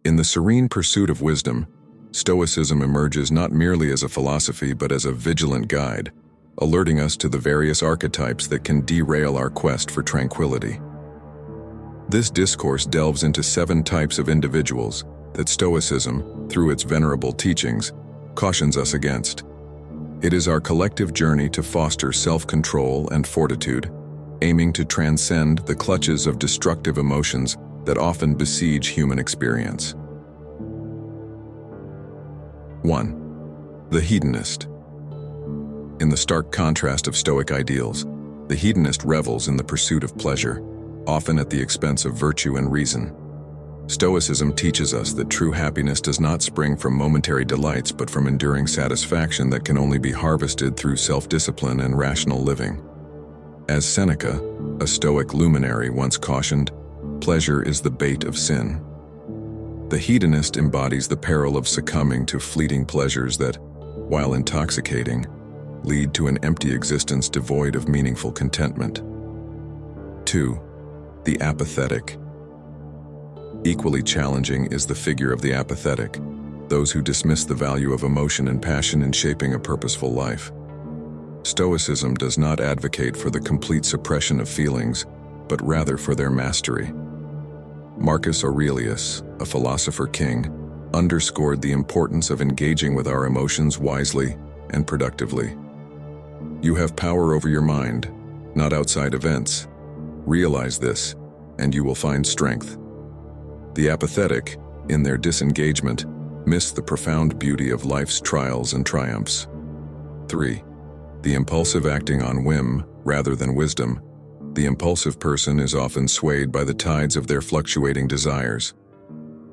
In the serene pursuit of wisdom, Stoicism emerges not merely as a philosophy but as a vigilant guide, alerting us to the various archetypes that can derail our quest for tranquility. This discourse delves into 7 types of individuals that Stoicism, through its venerable teachings, cautions us against. It is our collective journey to foster self-control and fortitude, aiming to transcend the clutches of destructive emotions that often besiege human experience. 1. The hedonist. In the stark contrast of Stoic ideals, the hedonist revels in the pursuit of pleasure, often at the expense of virtue and reason. Stoicism teaches us that true happiness does not spring from momentary delights but from enduring satisfaction that can only be harvested through self-discipline and rational living. As Seneca, a Stoic luminary, once cautioned, pleasure is the bait of sin. The hedonist embodies the peril of succumbing to fleeting pleasures that, while intoxicating, lead to an empty existence devoid of meaningful contentment. 2. The apathetic. Equally challenging is the figure of the apathetic, those who dismiss the value of emotion and passion in shaping a purposeful life. Stoicism does not advocate for the complete suppression of feelings, but rather for their mastery. Marcus Aurelius, a philosopher king, underscored the importance of engaging with our emotions wisely and productively. You have power over your mind, not outside events. Realize this, and you will find strength. The apathetic, in their disengagement, miss the profound beauty of life's trials and triumphs. 3. The impulsive acting on whim rather than wisdom. The impulsive person is often swayed by the tides of their fluctuating desires.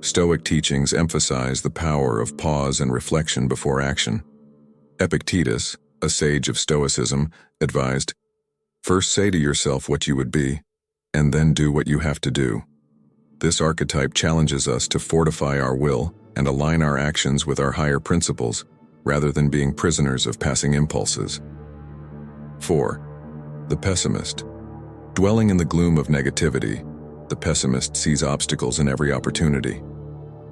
Stoic teachings emphasize the power of pause and reflection before action. Epictetus, a sage of Stoicism, advised, "First say to yourself what you would be, and then do what you have to do." This archetype challenges us to fortify our will and align our actions with our higher principles, rather than being prisoners of passing impulses. 4. The pessimist. Dwelling in the gloom of negativity, the pessimist sees obstacles in every opportunity.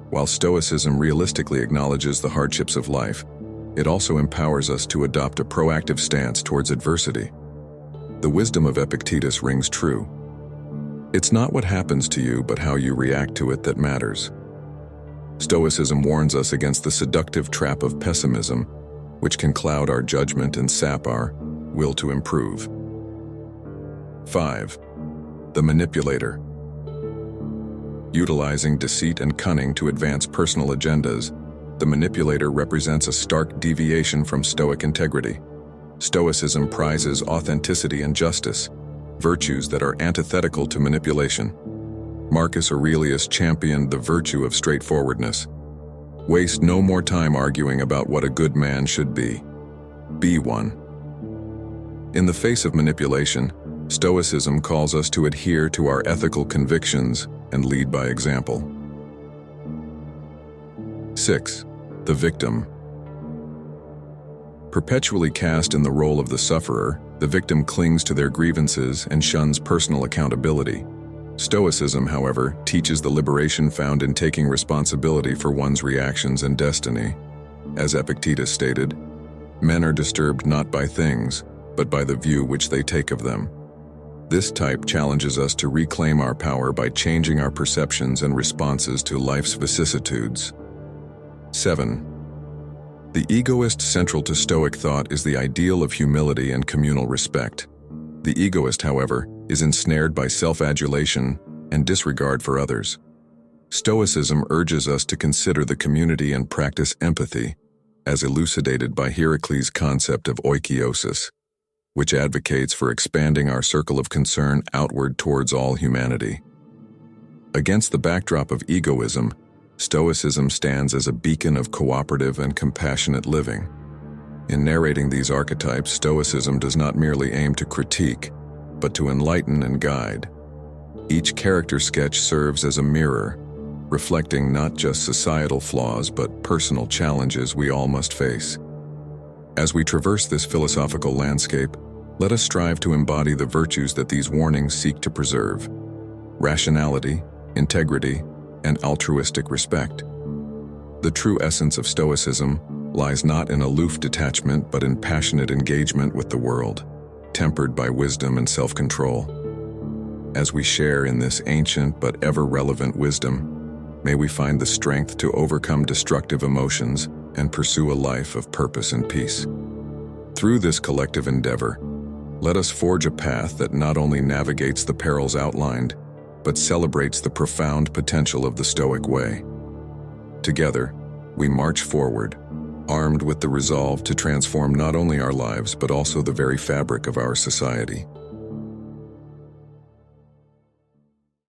While Stoicism realistically acknowledges the hardships of life, it also empowers us to adopt a proactive stance towards adversity. The wisdom of Epictetus rings true. It's not what happens to you, but how you react to it that matters. Stoicism warns us against the seductive trap of pessimism, which can cloud our judgment and sap our will to improve. 5. The manipulator. Utilizing deceit and cunning to advance personal agendas, the manipulator represents a stark deviation from Stoic integrity. Stoicism prizes authenticity and justice, virtues that are antithetical to manipulation. Marcus Aurelius championed the virtue of straightforwardness. Waste no more time arguing about what a good man should be. Be one. In the face of manipulation, Stoicism calls us to adhere to our ethical convictions and lead by example. 6. The victim. Perpetually cast in the role of the sufferer, the victim clings to their grievances and shuns personal accountability. Stoicism, however, teaches the liberation found in taking responsibility for one's reactions and destiny. As Epictetus stated, "Men are disturbed not by things, but by the view which they take of them." This type challenges us to reclaim our power by changing our perceptions and responses to life's vicissitudes. 7. The egoist. Central to Stoic thought is the ideal of humility and communal respect. The egoist, however, is ensnared by self-adulation and disregard for others. Stoicism urges us to consider the community and practice empathy, as elucidated by Heracles' concept of oikeiosis, which advocates for expanding our circle of concern outward towards all humanity. Against the backdrop of egoism, Stoicism stands as a beacon of cooperative and compassionate living. In narrating these archetypes, Stoicism does not merely aim to critique, but to enlighten and guide. Each character sketch serves as a mirror, reflecting not just societal flaws but personal challenges we all must face. As we traverse this philosophical landscape, let us strive to embody the virtues that these warnings seek to preserve: rationality, integrity, and altruistic respect. The true essence of Stoicism lies not in aloof detachment but in passionate engagement with the world, tempered by wisdom and self-control. As we share in this ancient but ever-relevant wisdom, may we find the strength to overcome destructive emotions and pursue a life of purpose and peace. Through this collective endeavor, let us forge a path that not only navigates the perils outlined, but celebrates the profound potential of the Stoic way. Together, we march forward, armed with the resolve to transform not only our lives but also the very fabric of our society.